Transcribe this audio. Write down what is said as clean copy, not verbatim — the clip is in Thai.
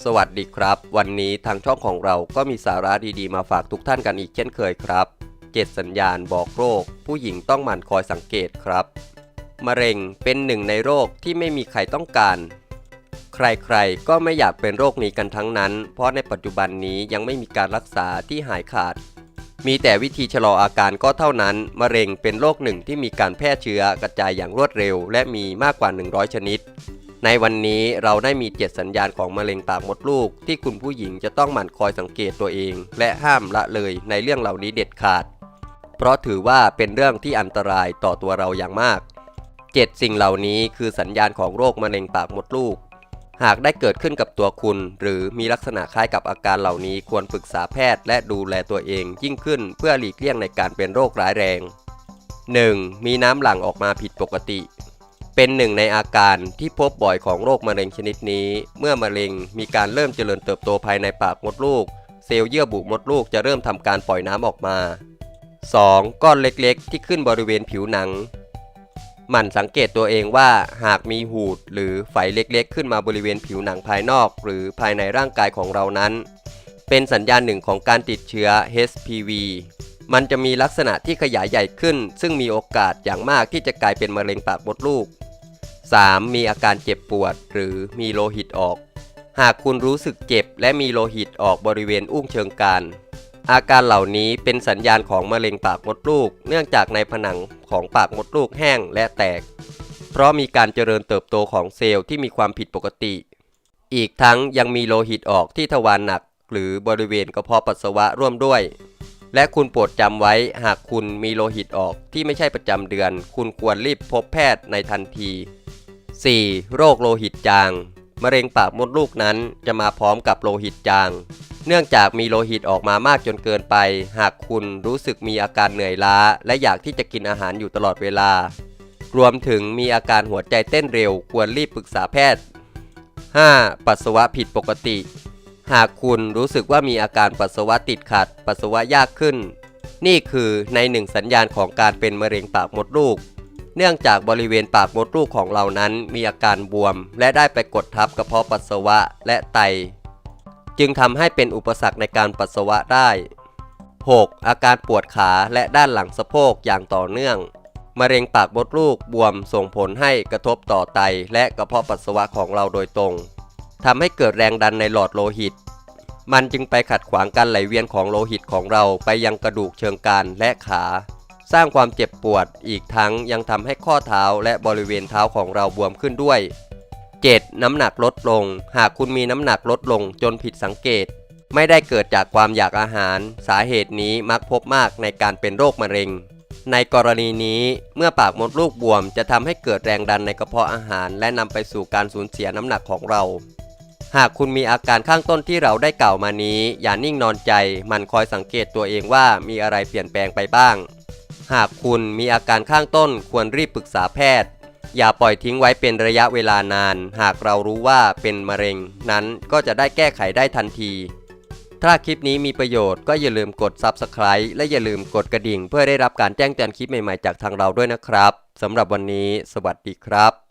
สวัสดีครับวันนี้ทางช่องของเราก็มีสาระดีๆมาฝากทุกท่านกันอีกเช่นเคยครับ7สัญญาณบอกโรคผู้หญิงต้องหมั่นคอยสังเกตครับมะเร็งเป็นหนึ่งในโรคที่ไม่มีใครต้องการใครๆก็ไม่อยากเป็นโรคนี้กันทั้งนั้นเพราะในปัจจุบันนี้ยังไม่มีการรักษาที่หายขาดมีแต่วิธีชะลออาการก็เท่านั้นมะเร็งเป็นโรคหนึ่งที่มีการแพร่เชื้อกระจายอย่างรวดเร็วและมีมากกว่า100ชนิดในวันนี้เราได้มี7สัญญาณของมะเร็งปากมดลูกที่คุณผู้หญิงจะต้องหมั่นคอยสังเกตตัวเองและห้ามละเลยในเรื่องเหล่านี้เด็ดขาดเพราะถือว่าเป็นเรื่องที่อันตรายต่อตัวเราอย่างมาก7สิ่งเหล่านี้คือสัญญาณของโรคมะเร็งปากมดลูกหากได้เกิดขึ้นกับตัวคุณหรือมีลักษณะคล้ายกับอาการเหล่านี้ควรปรึกษาแพทย์และดูแลตัวเองยิ่งขึ้นเพื่อหลีกเลี่ยงในการเป็นโรคร้ายแรง 1. มีน้ำหลั่งออกมาผิดปกติเป็นหนึ่งในอาการที่พบบ่อยของโรคมะเร็งชนิดนี้เมื่อมะเร็งมีการเริ่มเจริญเติบโตภายในปากมดลูกเซลล์เยื่อบุมดลูกจะเริ่มทำการปล่อยน้ำออกมา 2. ก้อนเล็กๆที่ขึ้นบริเวณผิวหนังหมั่นสังเกตตัวเองว่าหากมีหูดหรือไฝเล็กๆขึ้นมาบริเวณผิวหนังภายนอกหรือภายในร่างกายของเรานั้นเป็นสัญญาณหนึ่งของการติดเชื้อ HPV มันจะมีลักษณะที่ขยายใหญ่ขึ้นซึ่งมีโอกาสอย่างมากที่จะกลายเป็นมะเร็งปากมดลูก 3. มีอาการเจ็บปวดหรือมีโลหิตออกหากคุณรู้สึกเจ็บและมีโลหิตออกบริเวณอุ้งเชิงกรานอาการเหล่านี้เป็นสัญญาณของมะเร็งปากมดลูกเนื่องจากในผนังของปากมดลูกแห้งและแตกเพราะมีการเจริญเติบโตของเซลล์ที่มีความผิดปกติอีกทั้งยังมีโลหิตออกที่ทวารหนักหรือบริเวณกระเพาะปัสสาวะร่วมด้วยและคุณโปรดจำไว้หากคุณมีโลหิตออกที่ไม่ใช่ประจำเดือนคุณควรรีบพบแพทย์ในทันที 4. โรคโลหิตจางมะเร็งปากมดลูกนั้นจะมาพร้อมกับโลหิตจางเนื่องจากมีโลหิตออกมามากจนเกินไปหากคุณรู้สึกมีอาการเหนื่อยล้าและอยากที่จะกินอาหารอยู่ตลอดเวลารวมถึงมีอาการหัวใจเต้นเร็วควรรีบปรึกษาแพทย์ 5. ปัสสาวะผิดปกติหากคุณรู้สึกว่ามีอาการปัสสาวะติดขัดปัสสาวะยากขึ้นนี่คือในหนึ่งสัญญาณของการเป็นมะเร็งปากมดลูกเนื่องจากบริเวณปากมดลูกของเรานั้นมีอาการบวมและได้ไปกดทับกระเพาะปัสสาวะและไตจึงทำให้เป็นอุปสรรคในการปัสสาวะได้ 6. อาการปวดขาและด้านหลังสะโพกอย่างต่อเนื่องมะเร็งปากมดลูกบวมส่งผลให้กระทบต่อไตและกระเพาะปัสสาวะของเราโดยตรงทำให้เกิดแรงดันในหลอดโลหิตมันจึงไปขัดขวางการไหลเวียนของโลหิตของเราไปยังกระดูกเชิงกรานและขาสร้างความเจ็บปวดอีกทั้งยังทำให้ข้อเท้าและบริเวณเท้าของเราบวมขึ้นด้วย 7. น้ำหนักลดลงหากคุณมีน้ำหนักลดลงจนผิดสังเกตไม่ได้เกิดจากความอยากอาหารสาเหตุนี้มักพบมากในการเป็นโรคมะเร็งในกรณีนี้เมื่อปากมดลูกบวมจะทำให้เกิดแรงดันในกระเพาะอาหารและนำไปสู่การสูญเสียน้ำหนักของเราหากคุณมีอาการข้างต้นที่เราได้กล่าวมานี้อย่านิ่งนอนใจมันคอยสังเกตตัวเองว่ามีอะไรเปลี่ยนแปลงไปบ้างหากคุณมีอาการข้างต้นควรรีบปรึกษาแพทย์อย่าปล่อยทิ้งไว้เป็นระยะเวลานานหากเรารู้ว่าเป็นมะเร็งนั้นก็จะได้แก้ไขได้ทันทีถ้าคลิปนี้มีประโยชน์ก็อย่าลืมกด Subscribe และอย่าลืมกดกระดิ่งเพื่อได้รับการแจ้งเตือนคลิปใหม่ๆจากทางเราด้วยนะครับสำหรับวันนี้สวัสดีครับ